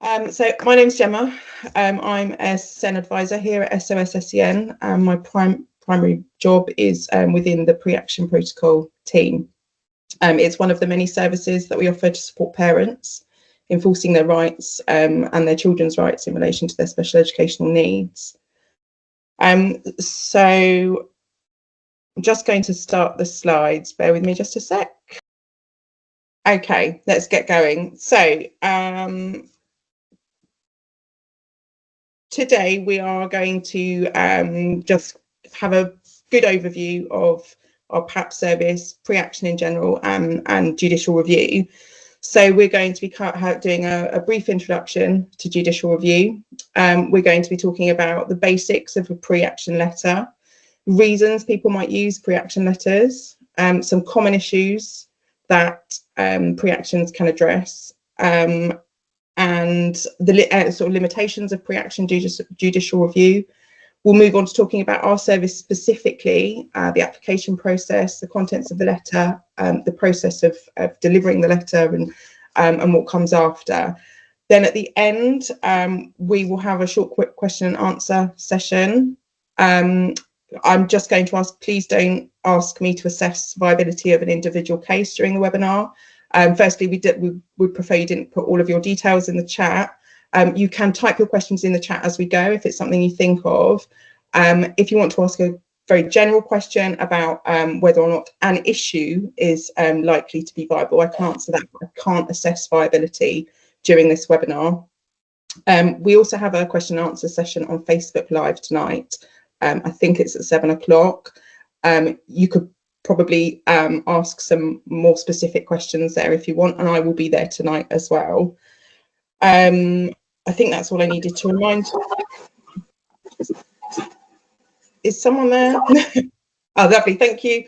So my name's Gemma. I'm a SEN advisor here at SOS SEN, and my primary job is within the pre-action protocol team. It's one of the many services that we offer to support parents enforcing their rights and their children's rights in relation to their special educational needs. So I'm just going to start the slides. Bear with me just a sec. Okay, let's get going. So today we are going to just have a good overview of our PAP service, pre-action in general, and judicial review. So we're going to be doing a brief introduction to judicial review. We're going to be talking about the basics of a pre-action letter, reasons people might use pre-action letters, some common issues that pre-actions can address, and the sort of limitations of pre-action judicial review. We'll move on to talking about our service specifically, the application process, the contents of the letter, the process of delivering the letter, and what comes after. Then at the end, we will have a short quick question and answer session. I'm just going to ask, please don't ask me to assess viability of an individual case during the webinar. Firstly, we prefer you didn't put all of your details in the chat. You can type your questions in the chat as we go if it's something you think of. If you want to ask a very general question about whether or not an issue is likely to be viable, I can answer that, but I can't assess viability during this webinar. We also have a question and answer session on Facebook Live tonight. I think it's at 7 o'clock. You could probably ask some more specific questions there if you want, and I will be there tonight as well. I think that's all I needed to remind. Is someone there? Oh, lovely, thank you.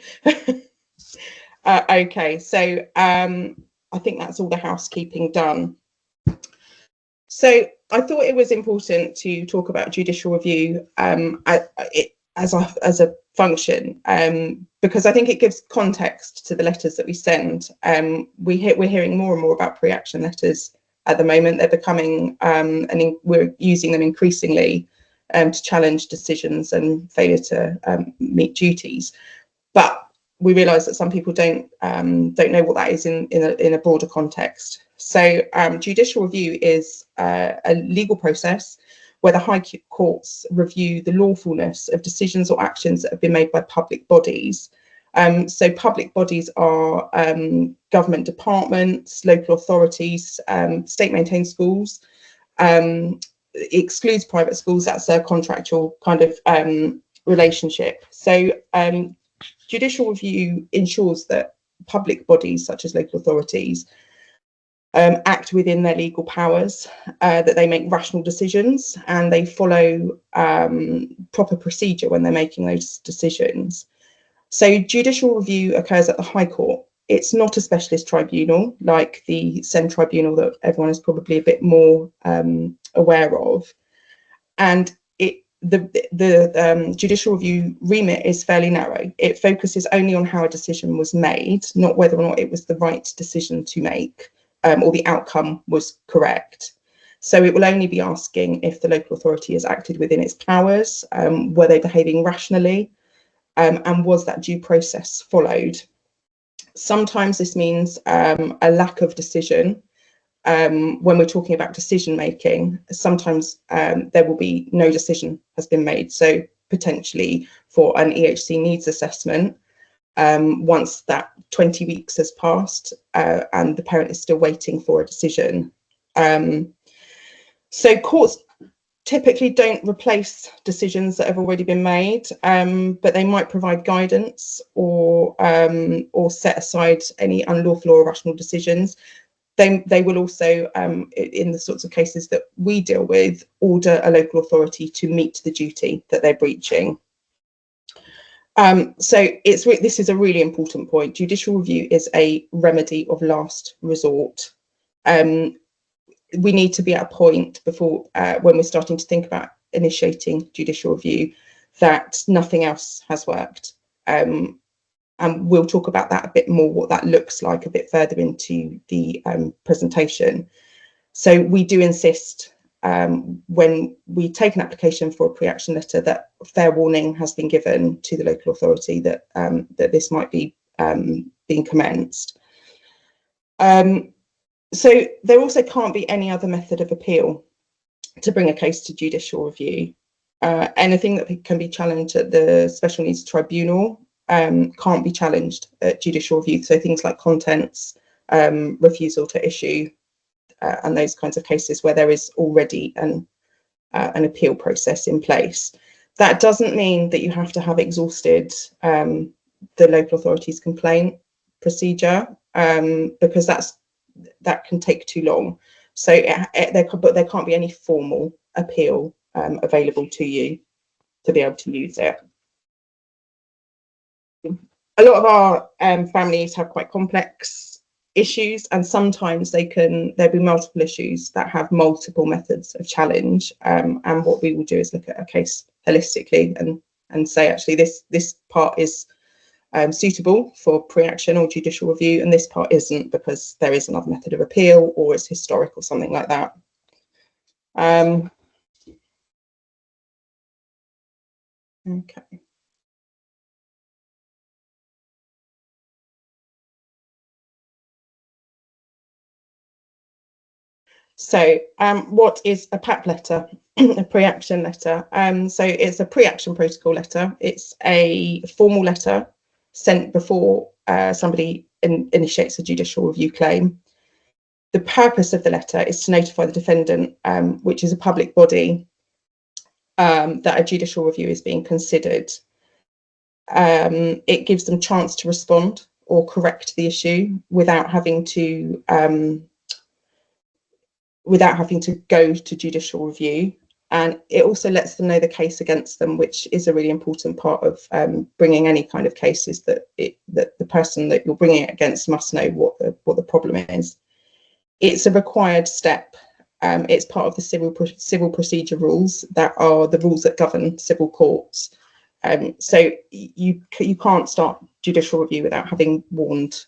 Okay, so I think that's all the housekeeping done. So I thought it was important to talk about judicial review as a function, because I think it gives context to the letters that we send. We're hearing more and more about pre-action letters at the moment. They're becoming, and we're using them increasingly to challenge decisions and failure to meet duties. But we realise that some people don't know what that is in a broader context. So judicial review is a legal process where the High Courts review the lawfulness of decisions or actions that have been made by public bodies. So public bodies are government departments, local authorities, state-maintained schools. It excludes private schools. That's a contractual kind of relationship. So judicial review ensures that public bodies, such as local authorities, act within their legal powers, that they make rational decisions and they follow proper procedure when they're making those decisions. So judicial review occurs at the High Court. It's not a specialist tribunal like the SEN tribunal that everyone is probably a bit more aware of. And the judicial review remit is fairly narrow. It focuses only on how a decision was made, not whether or not it was the right decision to make, or the outcome was correct. So it will only be asking if the local authority has acted within its powers, were they behaving rationally, and was that due process followed. Sometimes this means a lack of decision. When we're talking about decision making, sometimes there will be no decision has been made. So potentially for an EHC needs assessment, once that 20 weeks has passed and the parent is still waiting for a decision. So courts typically don't replace decisions that have already been made, but they might provide guidance or set aside any unlawful or irrational decisions. They will also, in the sorts of cases that we deal with, order a local authority to meet the duty that they're breaching. So this is a really important point. Judicial review is a remedy of last resort. We need to be at a point before, when we're starting to think about initiating judicial review, that nothing else has worked. And we'll talk about that a bit more, what that looks like a bit further into the presentation. So we do insist when we take an application for a pre-action letter that fair warning has been given to the local authority that that this might be being commenced. So there also can't be any other method of appeal to bring a case to judicial review. Anything that can be challenged at the Special Needs Tribunal can't be challenged at judicial review. So things like contents, refusal to issue, and those kinds of cases where there is already an appeal process in place. That doesn't mean that you have to have exhausted the local authority's complaint procedure, because that can take too long. So there can't be any formal appeal available to you to be able to use it. A lot of our families have quite complex issues, and sometimes there'll be multiple issues that have multiple methods of challenge, and what we will do is look at a case holistically and say, actually, this part is suitable for pre-action or judicial review, and this part isn't because there is another method of appeal or it's historic or something like that. Okay. So what is a PAP letter, a pre-action letter? So it's a pre-action protocol letter. It's a formal letter sent before somebody initiates a judicial review claim. The purpose of the letter is to notify the defendant, which is a public body, that a judicial review is being considered. It gives them chance to respond or correct the issue without having to go to judicial review, and it also lets them know the case against them, which is a really important part of bringing any kind of cases, that the person that you're bringing it against must know what the problem is. It's a required step. It's part of the civil procedure rules that are the rules that govern civil courts. So you can't start judicial review without having warned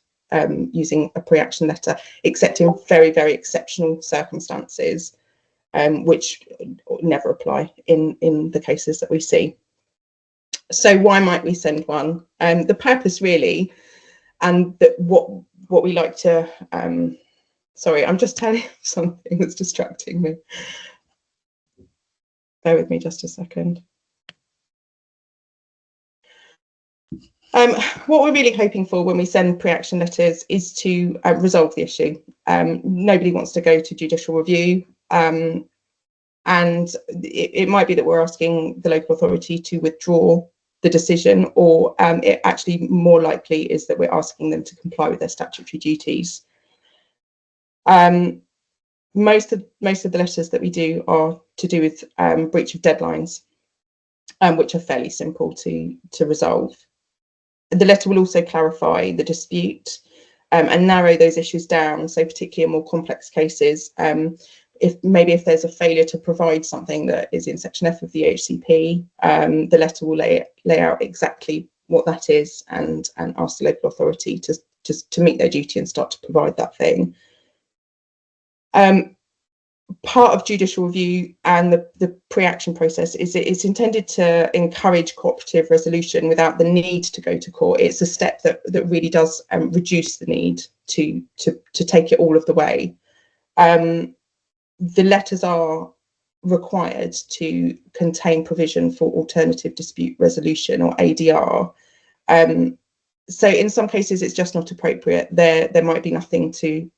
using a pre-action letter, except in very, very exceptional circumstances, which never apply in the cases that we see. So why might we send one? The purpose really, and what we like to, sorry, I'm just telling you something that's distracting me. Bear with me just a second. What we're really hoping for when we send pre-action letters is to resolve the issue. Nobody wants to go to judicial review, and it might be that we're asking the local authority to withdraw the decision, or it actually more likely is that we're asking them to comply with their statutory duties. Most of the letters that we do are to do with breach of deadlines, which are fairly simple to resolve. The letter will also clarify the dispute and narrow those issues down. So particularly in more complex cases, if there's a failure to provide something that is in section F of the HCP, the letter will lay out exactly what that is and ask the local authority to meet their duty and start to provide that thing. Part of judicial review and the pre-action process is it's intended to encourage cooperative resolution without the need to go to court. It's a step that really does reduce the need to take it all of the way. The letters are required to contain provision for alternative dispute resolution, or ADR. So in some cases it's just not appropriate. There might be nothing to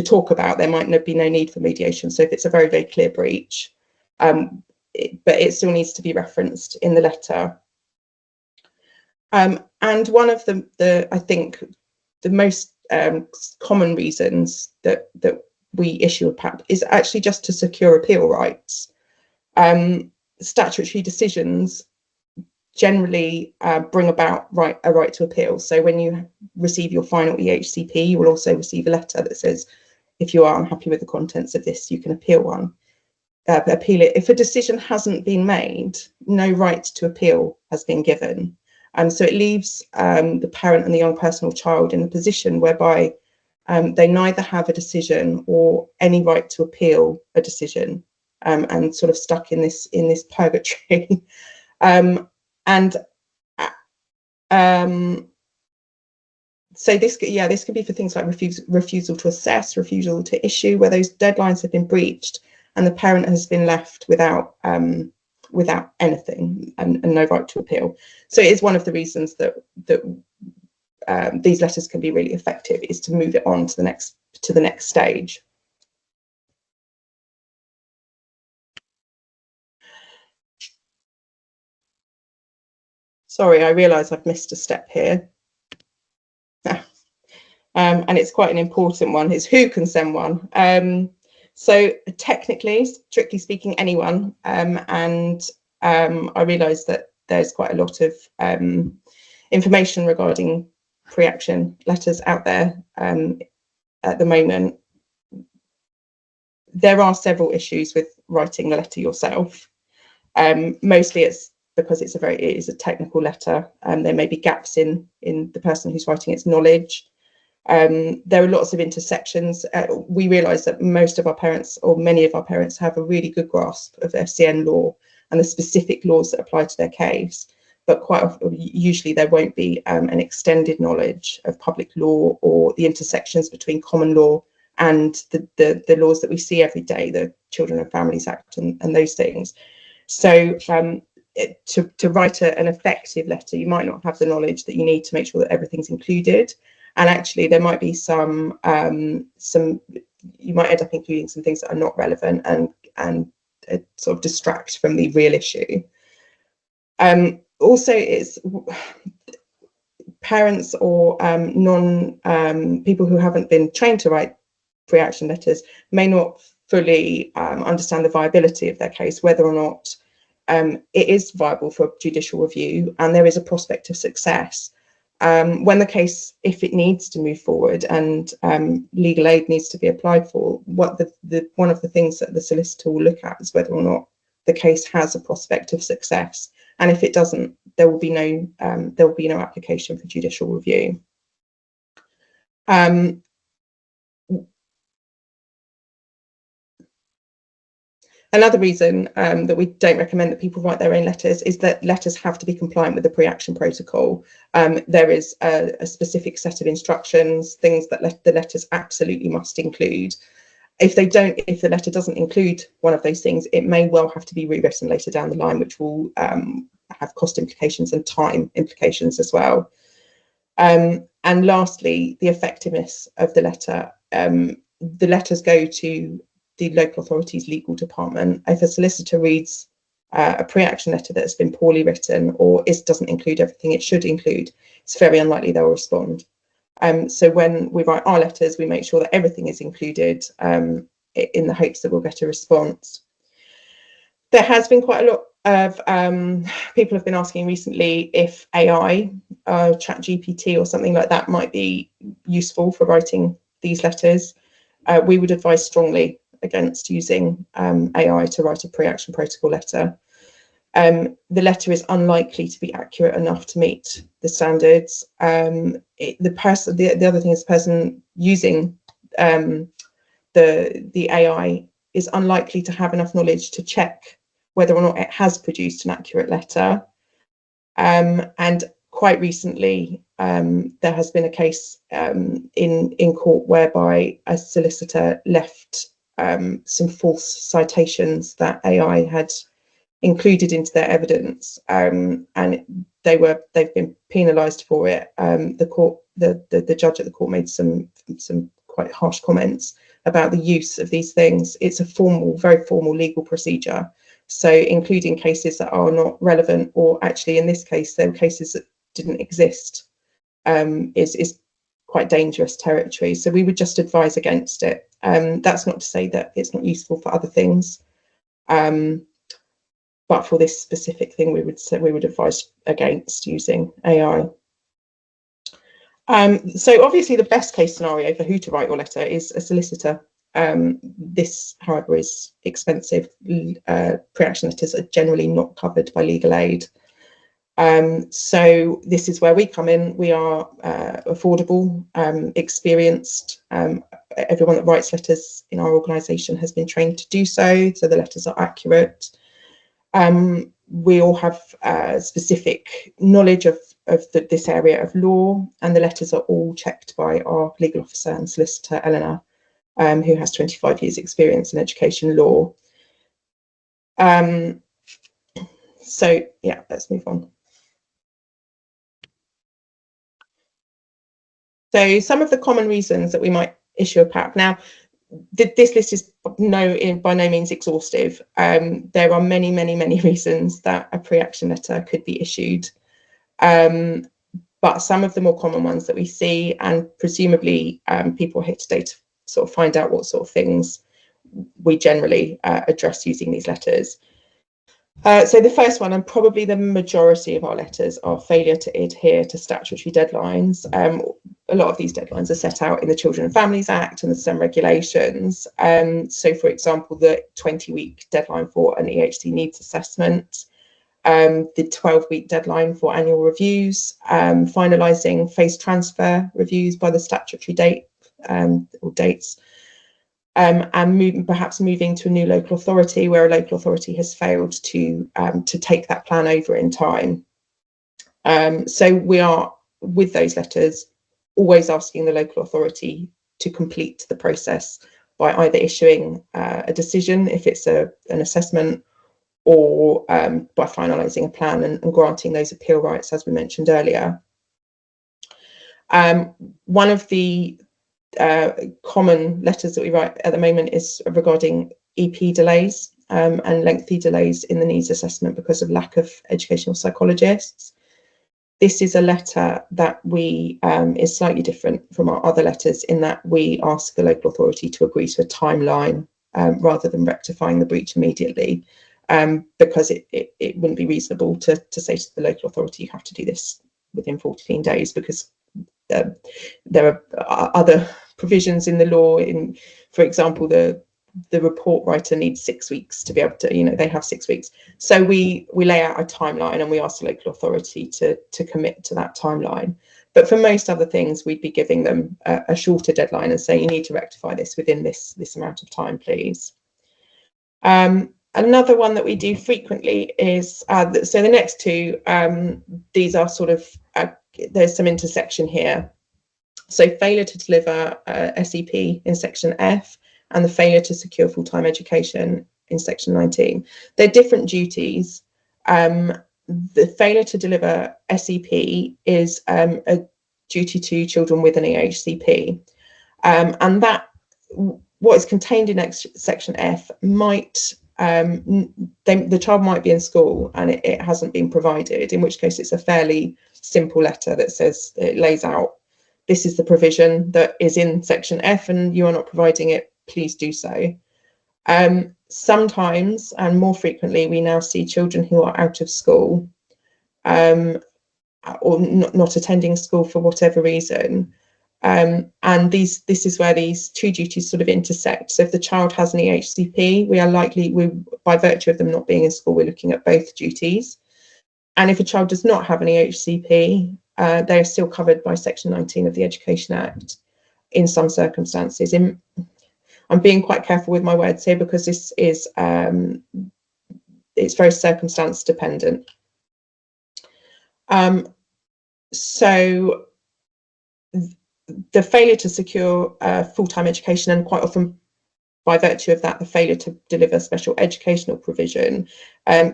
talk about. There might be no need for mediation. So if it's a very, very clear breach, but it still needs to be referenced in the letter. And one of the I think the most common reasons that we issue a PAP is actually just to secure appeal rights. Statutory decisions generally bring about a right to appeal. So when you receive your final EHCP, you will also receive a letter that says, if you are unhappy with the contents of this, you can appeal it. If a decision hasn't been made, no right to appeal has been given. So it leaves the parent and the young person or child in a position whereby They neither have a decision or any right to appeal a decision, and sort of stuck in this purgatory. And so this could be for things like refusal to assess, refusal to issue, where those deadlines have been breached and the parent has been left without anything and no right to appeal. So it is one of the reasons that these letters can be really effective, is to move it on to the next stage. Sorry, I realise I've missed a step here. And it's quite an important one. It's who can send one. So technically, strictly speaking, anyone. And I realise that there's quite a lot of information regarding pre-action letters out there at the moment. There are several issues with writing the letter yourself. Mostly it's because it is a technical letter. There may be gaps in the person who's writing its knowledge. There are lots of intersections. We realise that most of our parents, or many of our parents, have a really good grasp of FCN law and the specific laws that apply to their case, but quite often, usually there won't be an extended knowledge of public law or the intersections between common law and the laws that we see every day, the Children and Families Act and those things. So to write an effective letter, you might not have the knowledge that you need to make sure that everything's included. And actually, there might be some you might end up including some things that are not relevant and sort of distract from the real issue. Also, it's parents or people who haven't been trained to write pre-action letters may not fully understand the viability of their case, whether or not it is viable for judicial review and there is a prospect of success. When the case, if it needs to move forward and legal aid needs to be applied for, one of the things that the solicitor will look at is whether or not the case has a prospect of success. And if it doesn't, there will be no application for judicial review. Another reason that we don't recommend that people write their own letters is that letters have to be compliant with the pre-action protocol. There is a specific set of instructions, things that the letters absolutely must include. If the letter doesn't include one of those things, it may well have to be rewritten later down the line, which will have cost implications and time implications as well. And lastly, the effectiveness of the letter. The letters go to the local authority's legal department. If a solicitor reads a pre-action letter that's been poorly written or doesn't include everything it should include, it's very unlikely they'll respond. So when we write our letters, we make sure that everything is included in the hopes that we'll get a response. There has been quite a lot of people have been asking recently if AI, ChatGPT or something like that might be useful for writing these letters. We would advise strongly against using AI to write a pre-action protocol letter. The letter is unlikely to be accurate enough to meet the standards. The other thing is the person using the AI is unlikely to have enough knowledge to check whether or not it has produced an accurate letter. And quite recently, there has been a case in court whereby a solicitor left some false citations that AI had included into their evidence, and they've been penalised for it. The judge at the court made some quite harsh comments about the use of these things. It's a very formal legal procedure. So including cases that are not relevant, or actually in this case, there were cases that didn't exist, is quite dangerous territory. So we would just advise against it. That's not to say that it's not useful for other things, but for this specific thing, we would advise against using AI. So obviously the best case scenario for who to write your letter is a solicitor. This, however, is expensive. Pre-action letters are generally not covered by legal aid. So this is where we come in. We are affordable, experienced. Everyone that writes letters in our organisation has been trained to do so the letters are accurate. We all have specific knowledge of this area of law, and the letters are all checked by our legal officer and solicitor, Eleanor, who has 25 years experience in education law. So yeah, let's move on. So some of the common reasons that we might issue a PAP. Now, this list is by no means exhaustive. There are many, many, many reasons that a pre-action letter could be issued. But some of the more common ones that we see, and presumably people here today to sort of find out what sort of things we generally address using these letters. So the first one, and probably the majority of our letters, are failure to adhere to statutory deadlines. A lot of these deadlines are set out in the Children and Families Act and the SEM regulations. So, for example, the 20-week deadline for an EHC needs assessment, the 12-week deadline for annual reviews, finalising phase transfer reviews by the statutory date or dates, and perhaps moving to a new local authority where a local authority has failed to take that plan over in time. So we are, with those letters, always asking the local authority to complete the process by either issuing a decision if it's an assessment, or by finalising a plan and granting those appeal rights, as we mentioned earlier. One of the common letters that we write at the moment is regarding EP delays and lengthy delays in the needs assessment because of lack of educational psychologists. This is a letter that we is slightly different from our other letters in that we ask the local authority to agree to a timeline rather than rectifying the breach immediately, because it wouldn't be reasonable to say to the local authority, you have to do this within 14 days, because there are other provisions in the law. For example, the report writer needs 6 weeks to be able to, they have 6 weeks. So we lay out a timeline and we ask the local authority to commit to that timeline. But for most other things, we'd be giving them a shorter deadline and say, you need to rectify this within this amount of time, please. Another one that we do frequently is, so the next two, these are sort of, there's some intersection here. So failure to deliver SEP in section F and the failure to secure full-time education in section 19. They're different duties. The failure to deliver SEP is a duty to children with an EHCP. And that, what is contained in section F might, the child might be in school and it hasn't been provided, in which case it's a fairly simple letter that says, it lays out, this is the provision that is in section F and you are not providing it, please do so. Sometimes, and more frequently, we now see children who are out of school or not attending school for whatever reason. And this is where these two duties sort of intersect. So if the child has an EHCP, we are likely, by virtue of them not being in school, we're looking at both duties. And if a child does not have an EHCP, they are still covered by section 19 of the Education Act in some circumstances. I'm being quite careful with my words here because this is, it's very circumstance dependent. So the failure to secure full-time education, and quite often by virtue of that, the failure to deliver special educational provision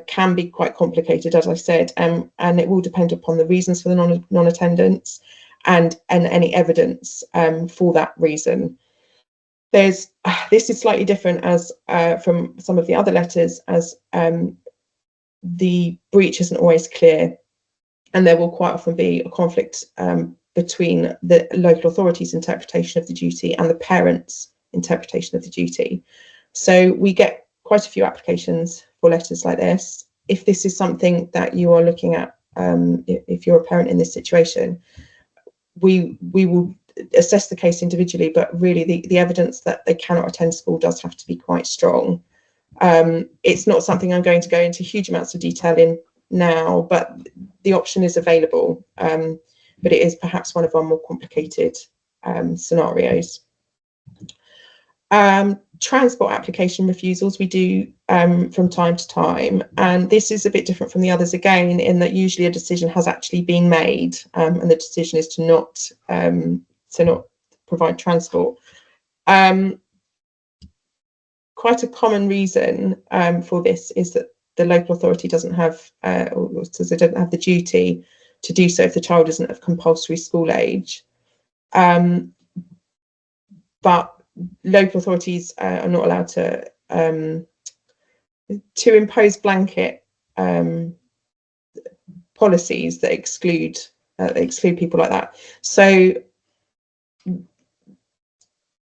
can be quite complicated, as I said, and it will depend upon the reasons for the non-attendance and any evidence for that reason. This is slightly different as from some of the other letters, as the breach isn't always clear, and there will quite often be a conflict between the local authority's interpretation of the duty and the parents' interpretation of the duty. So we get quite a few applications for letters like this. If this is something that you are looking at, if you're a parent in this situation, we will assess the case individually, but really the evidence that they cannot attend school does have to be quite strong. It's not something I'm going to go into huge amounts of detail in now, but the option is available. But it is perhaps one of our more complicated scenarios. Transport application refusals we do from time to time, and this is a bit different from the others again, in that usually a decision has actually been made, and the decision is to not provide transport. Quite a common reason for this is that the local authority doesn't have, or says they don't have the duty to do so if the child isn't of compulsory school age. But local authorities are not allowed to impose blanket policies that exclude people like that. So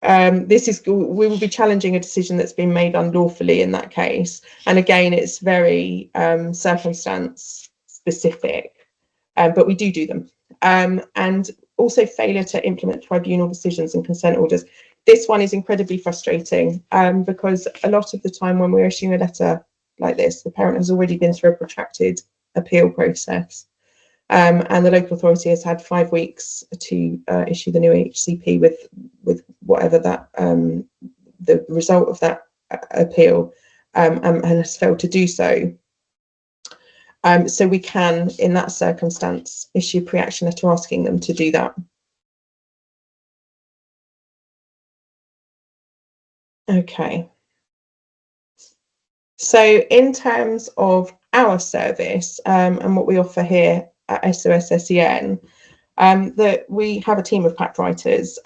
we will be challenging a decision that's been made unlawfully in that case. And again, it's very circumstance specific, but we do them. And also failure to implement tribunal decisions and consent orders. This one is incredibly frustrating because a lot of the time when we're issuing a letter like this, the parent has already been through a protracted appeal process. And the local authority has had 5 weeks to issue the new HCP with whatever that the result of that appeal, and has failed to do so. So we can, in that circumstance, issue a pre-action letter asking them to do that. Okay. So in terms of our service and what we offer here at SOS SEN, that we have a team of PAP writers.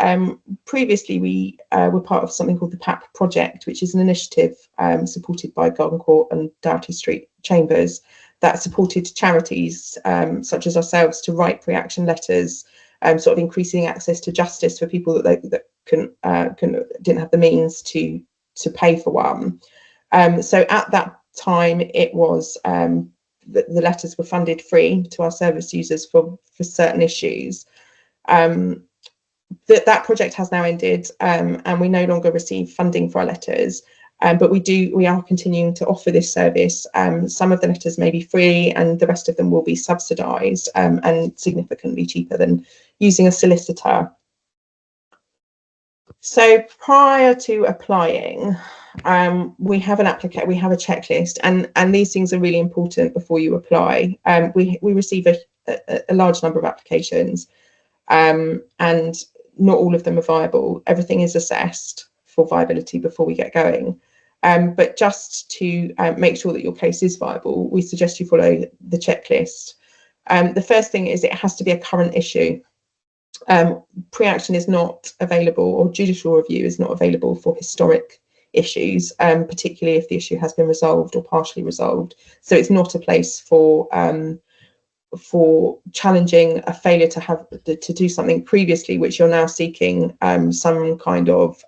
Previously, we were part of something called the PAP Project, which is an initiative supported by Garden Court and Doughty Street Chambers that supported charities such as ourselves to write pre-action letters, sort of increasing access to justice for people that didn't have the means to pay for one. So at that time, it was the letters were funded free to our service users for certain issues. That project has now ended, and we no longer receive funding for our letters. But we are continuing to offer this service. Some of the letters may be free, and the rest of them will be subsidised and significantly cheaper than using a solicitor. So prior to applying, we have we have a checklist, and these things are really important before you apply. We receive a large number of applications, and not all of them are viable. Everything is assessed for viability before we get going. But just to make sure that your case is viable, we suggest you follow the checklist. The first thing is it has to be a current issue. Pre-action is not available, or judicial review is not available for historic issues, particularly if the issue has been resolved or partially resolved. So it's not a place for challenging a failure to do something previously, which you're now seeking some kind of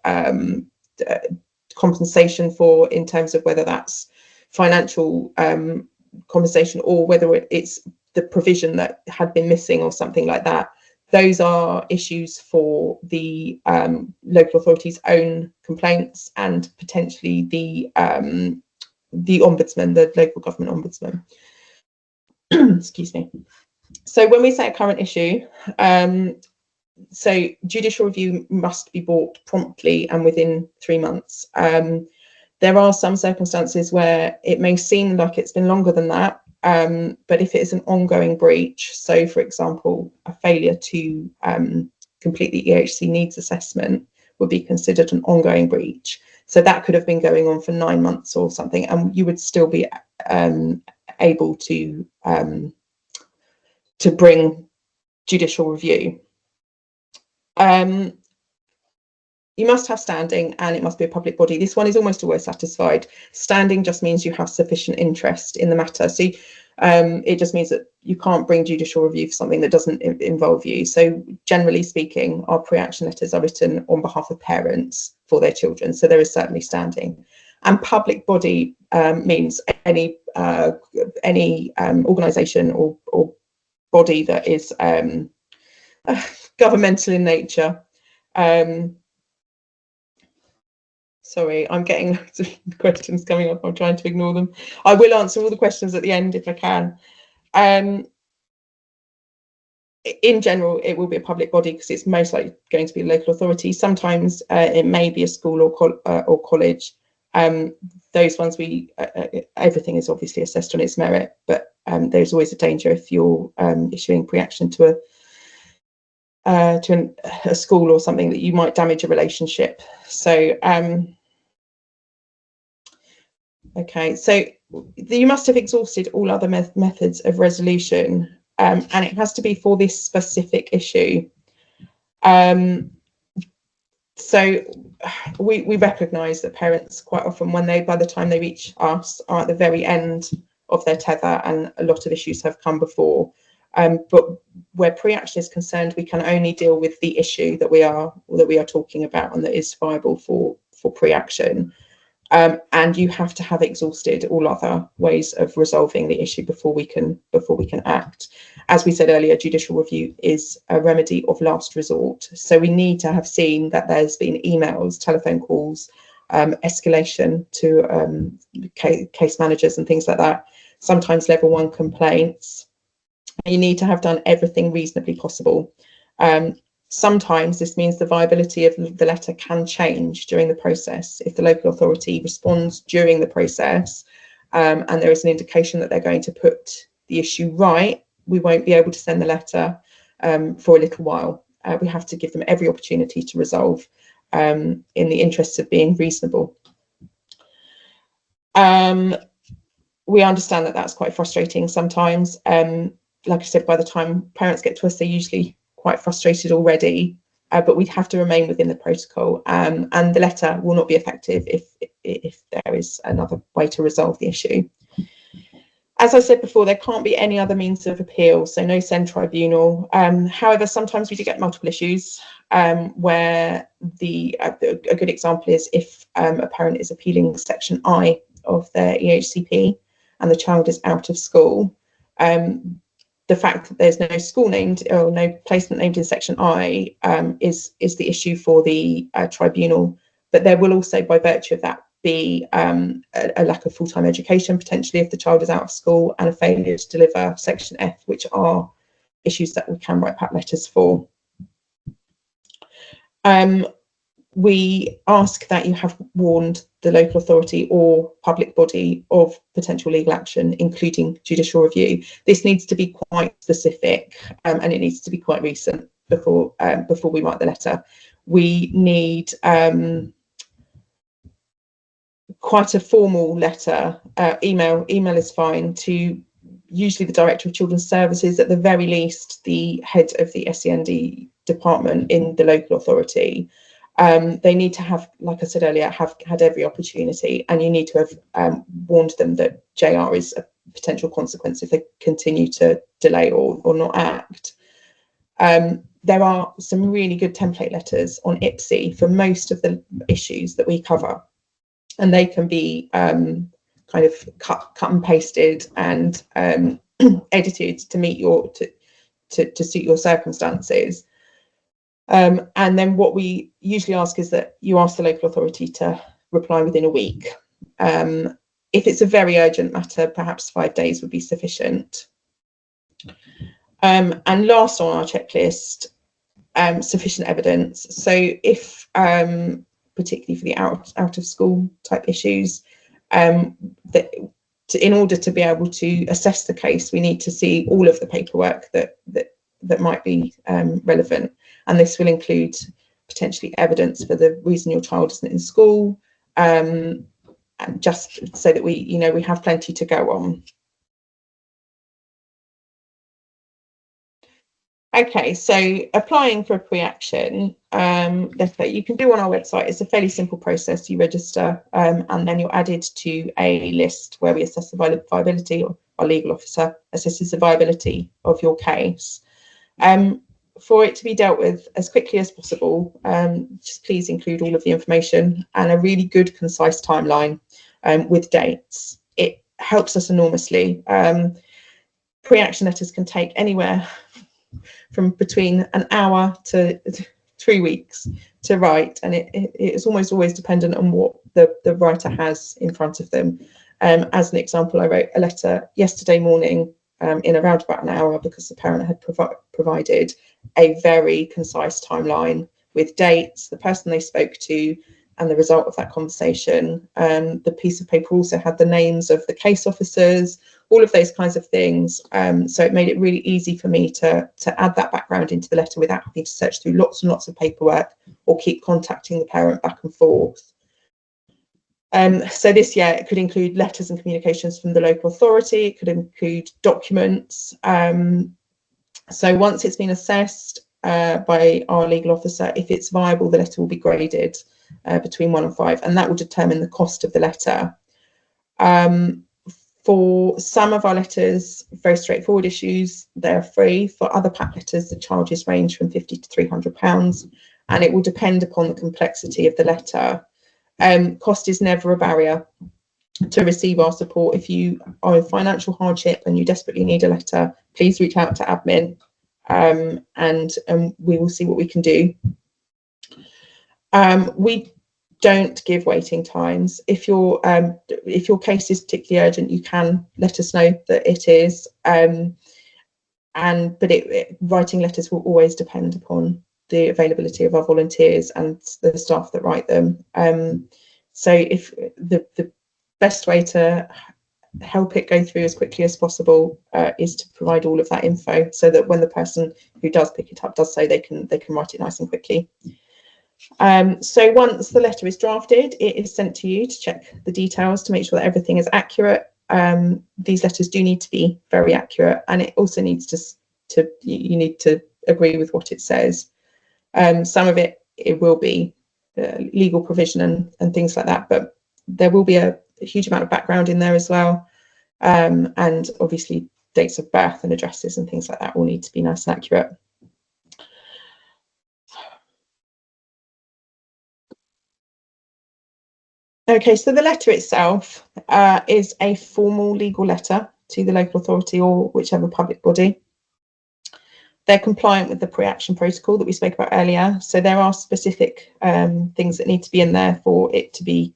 compensation for, in terms of whether that's financial compensation or whether it's the provision that had been missing or something like that. Those are issues for the local authority's own complaints and potentially the ombudsman, the local government ombudsman. Excuse me. So when we say a current issue, so judicial review must be brought promptly and within 3 months. There are some circumstances where it may seem like it's been longer than that, but if it is an ongoing breach, so for example, a failure to complete the EHC needs assessment would be considered an ongoing breach. So that could have been going on for 9 months or something, and you would still be able to bring judicial review. You must have standing, and it must be a public body. This one is almost always satisfied. Standing just means you have sufficient interest in the matter. So it just means that you can't bring judicial review for something that doesn't involve you. So generally speaking, our pre-action letters are written on behalf of parents for their children. So there is certainly standing. And public body means any organisation or body that is governmental in nature. Sorry, I'm getting loads of questions coming up. I'm trying to ignore them. I will answer all the questions at the end if I can. In general, it will be a public body because it's most likely going to be a local authority. Sometimes it may be a school or college. Those ones everything is obviously assessed on its merit, but there's always a danger if you're issuing pre-action to a school or something that you might damage a relationship. So okay, so you must have exhausted all other methods of resolution, and it has to be for this specific issue. So we recognise that parents quite often, by the time they reach us, are at the very end of their tether, and a lot of issues have come before. But where pre-action is concerned, we can only deal with the issue that we are talking about and that is viable for pre-action. And you have to have exhausted all other ways of resolving the issue before we can act. As we said earlier, judicial review is a remedy of last resort. So we need to have seen that there's been emails, telephone calls, escalation to case managers and things like that. Sometimes level 1 complaints. You need to have done everything reasonably possible. Sometimes this means the viability of the letter can change during the process. If the local authority responds during the process and there is an indication that they're going to put the issue right, we won't be able to send the letter for a little while. We have to give them every opportunity to resolve in the interests of being reasonable. We understand that that's quite frustrating sometimes. Like I said, by the time parents get to us, they're usually quite frustrated already, but we'd have to remain within the protocol, and the letter will not be effective if there is another way to resolve the issue. As I said before, there can't be any other means of appeal, so no SEND tribunal. However, sometimes we do get multiple issues where a good example is if a parent is appealing Section I of their EHCP and the child is out of school. The fact that there's no school named or no placement named in Section I is the issue for the tribunal, but there will also, by virtue of that, be a lack of full-time education potentially if the child is out of school, and a failure to deliver Section F, which are issues that we can write back letters for. We ask that you have warned the local authority or public body of potential legal action, including judicial review. This needs to be quite specific, and it needs to be quite recent before we write the letter. We need quite a formal letter. Email is fine, to usually the Director of Children's Services, at the very least the head of the SEND department in the local authority. They need to have, like I said earlier, have had every opportunity, and you need to have warned them that JR is a potential consequence if they continue to delay or not act. There are some really good template letters on IPSI for most of the issues that we cover, and they can be kind of cut and pasted and edited to meet to suit your circumstances. And then what we usually ask is that you ask the local authority to reply within a week. If it's a very urgent matter, perhaps 5 days would be sufficient. And last on our checklist, sufficient evidence. So if, particularly for the out of school type issues, in order to be able to assess the case, we need to see all of the paperwork that might be relevant, and this will include potentially evidence for the reason your child isn't in school, and just so that we have plenty to go on. Okay, so applying for a pre-action, you can do on our website. It's a fairly simple process. You register and then you're added to a list where we assess the viability, or our legal officer assesses the viability of your case. For it to be dealt with as quickly as possible, just please include all of the information and a really good, concise timeline with dates. It helps us enormously. Pre-action letters can take anywhere from between an hour to 3 weeks to write, and it's almost always dependent on what the writer has in front of them. As an example, I wrote a letter yesterday morning in around about an hour because the parent had provided a very concise timeline with dates, the person they spoke to, and the result of that conversation. The piece of paper also had the names of the case officers, all of those kinds of things. So it made it really easy for me to add that background into the letter without having to search through lots and lots of paperwork or keep contacting the parent back and forth. So this, it could include letters and communications from the local authority. It could include documents. So once it's been assessed by our legal officer, if it's viable, the letter will be graded between 1 and 5, and that will determine the cost of the letter. For some of our letters, very straightforward issues, they're free. For other PAT letters, the charges range from £50 to £300, and it will depend upon the complexity of the letter. Cost is never a barrier to receive our support. If you are in financial hardship and you desperately need a letter, please reach out to admin, and we will see what we can do. We don't give waiting times. If your case is particularly urgent, you can let us know that it is. But writing letters will always depend upon the availability of our volunteers and the staff that write them. So if the best way to help it go through as quickly as possible is to provide all of that info, so that when the person who does pick it up does so, they can write it nice and quickly. So once the letter is drafted, it is sent to you to check the details to make sure that everything is accurate. These letters do need to be very accurate, and it also needs you need to agree with what it says. Some of it will be legal provision and things like that, but there will be a huge amount of background in there as well, and obviously dates of birth and addresses and things like that will need to be nice and accurate. Okay, so the letter itself is a formal legal letter to the local authority or whichever public body. They're compliant with the pre-action protocol that we spoke about earlier. So there are specific things that need to be in there for it to be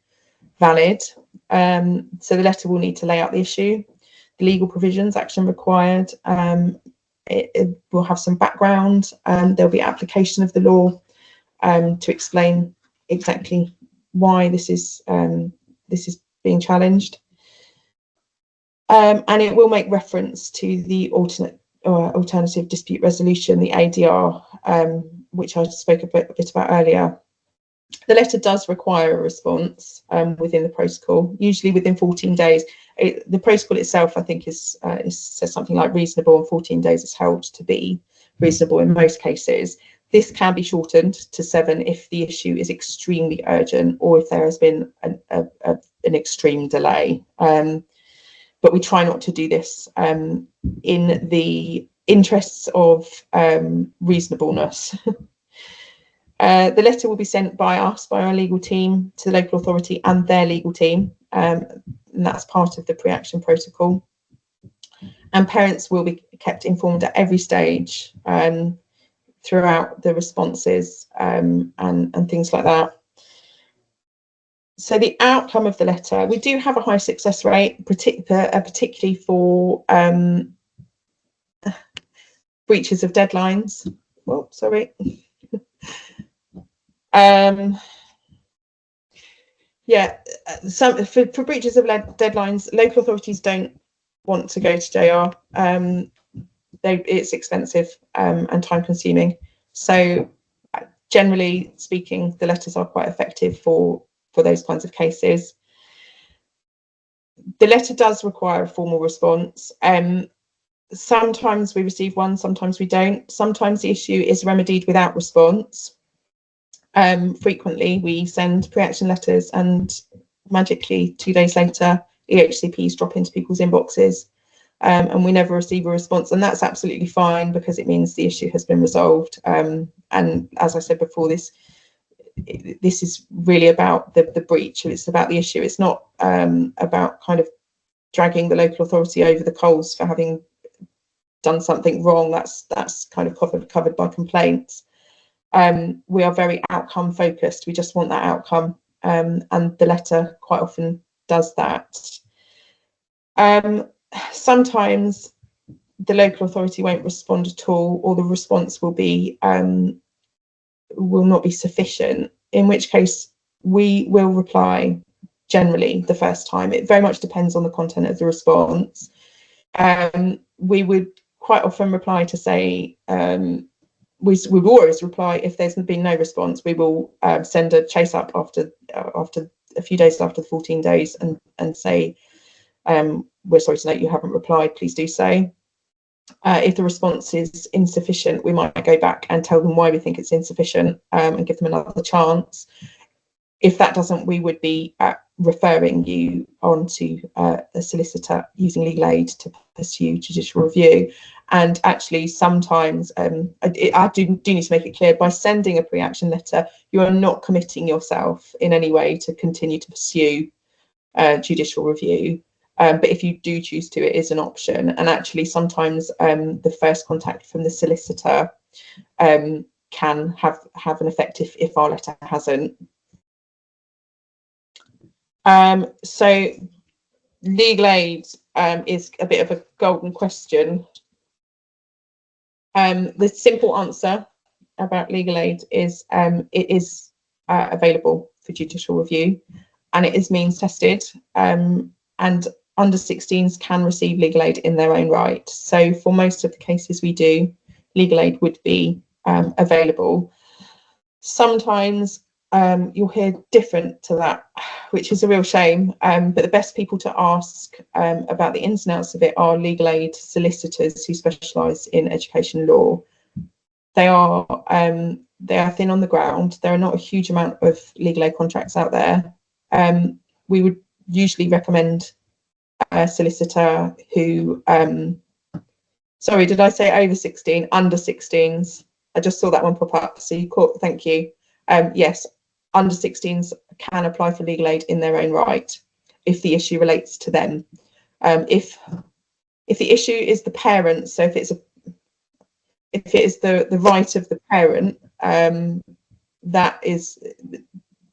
valid. So the letter will need to lay out the issue, the legal provisions, action required. It will have some background. There'll be application of the law to explain exactly why this is being challenged, and it will make reference to the alternative dispute resolution, the ADR, which I spoke a bit about earlier. The letter does require a response within the protocol, usually within 14 days. The protocol itself, I think, says something like reasonable, and 14 days is held to be reasonable in most cases. This can be shortened to 7 if the issue is extremely urgent or if there has been an extreme delay. But we try not to do this in the interests of reasonableness. The letter will be sent by us, by our legal team, to the local authority and their legal team, and that's part of the pre-action protocol. And parents will be kept informed at every stage throughout the responses and things like that. So the outcome of the letter, we do have a high success rate, particularly for breaches of deadlines. Oh, sorry. For breaches of deadlines, local authorities don't want to go to JR. It's expensive and time consuming. So generally speaking, the letters are quite effective for those kinds of cases. The letter does require a formal response. Sometimes we receive one, sometimes we don't. Sometimes the issue is remedied without response. Frequently we send pre-action letters and magically 2 days later EHCPs drop into people's inboxes, and we never receive a response, and that's absolutely fine because it means the issue has been resolved. And as I said before, this is really about the breach. It's about the issue. It's not about kind of dragging the local authority over the coals for having done something wrong. That's kind of covered by complaints. We are very outcome focused. We just want that outcome, and the letter quite often does that. Sometimes the local authority won't respond at all, or the response will not be sufficient, in which case we will reply generally the first time. It very much depends on the content of the response. We would quite often reply to say, we would always reply if there's been no response. We will send a chase up after a few days after the 14 days and say, we're sorry to note you haven't replied, please do so. If the response is insufficient, we might go back and tell them why we think it's insufficient, and give them another chance. If that doesn't, we would be referring you on to a solicitor using legal aid to pursue judicial review. And actually, sometimes I do need to make it clear, by sending a pre-action letter, you are not committing yourself in any way to continue to pursue judicial review. But if you do choose to, it is an option. And actually, sometimes the first contact from the solicitor can have an effect if our letter hasn't. So legal aid is a bit of a golden question. The simple answer about legal aid is it is available for judicial review, and it is means tested, and under 16s can receive legal aid in their own right. So for most of the cases we do, legal aid would be available. Sometimes you'll hear different to that, which is a real shame, but the best people to ask about the ins and outs of it are legal aid solicitors who specialise in education law. They are thin on the ground. There are not a huge amount of legal aid contracts out there. We would usually recommend a solicitor who, sorry, did I say over 16? Under 16s. I just saw that one pop up, so you caught, thank you. Yes, under 16s can apply for legal aid in their own right if the issue relates to them. If the issue is the parent, so if it is the right of the parent, that is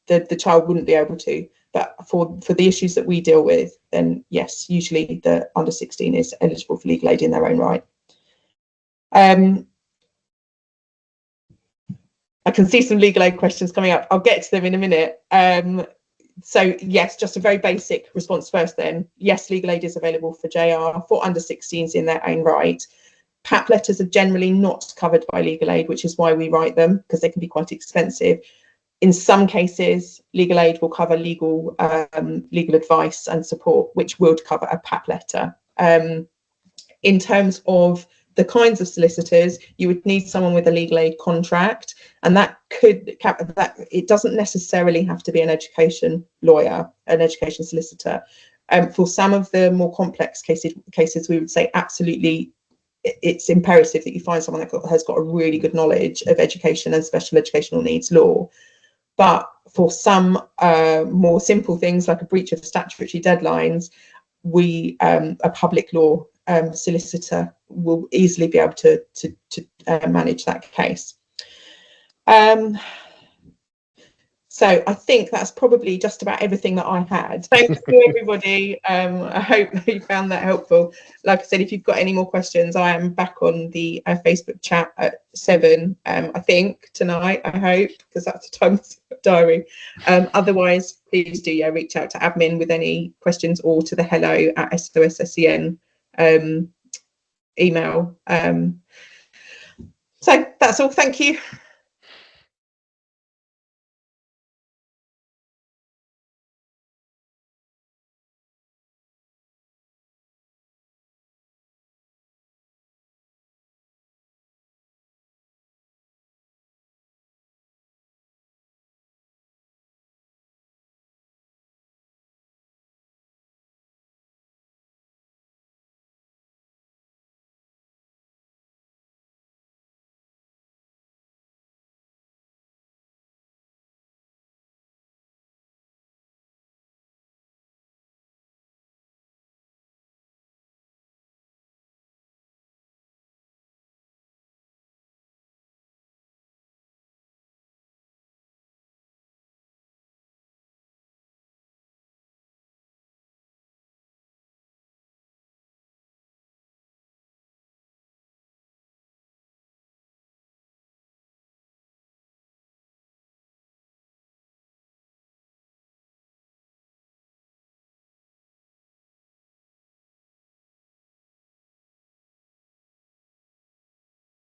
the child wouldn't be able to. But for the issues that we deal with, then yes, usually the under 16 is eligible for legal aid in their own right. I can see some legal aid questions coming up. I'll get to them in a minute. So yes, just a very basic response first then. Yes, legal aid is available for JR for under 16s in their own right. PAP letters are generally not covered by legal aid, which is why we write them, because they can be quite expensive. In some cases, legal aid will cover legal advice and support, which would cover a PAP letter. In terms of the kinds of solicitors, you would need someone with a legal aid contract, and it doesn't necessarily have to be an education lawyer, an education solicitor. For some of the more complex cases, we would say absolutely it's imperative that you find someone that has got a really good knowledge of education and special educational needs law. But for some more simple things like a breach of statutory deadlines, a public law solicitor will easily be able to manage that case. So I think that's probably just about everything that I had. Thanks to everybody. I hope you found that helpful. Like I said, if you've got any more questions, I am back on the Facebook chat at 7, I think, tonight, I hope, because that's the time of the diary. Otherwise, please do reach out to admin with any questions, or to the hello@SOS-SEN email. So that's all. Thank you.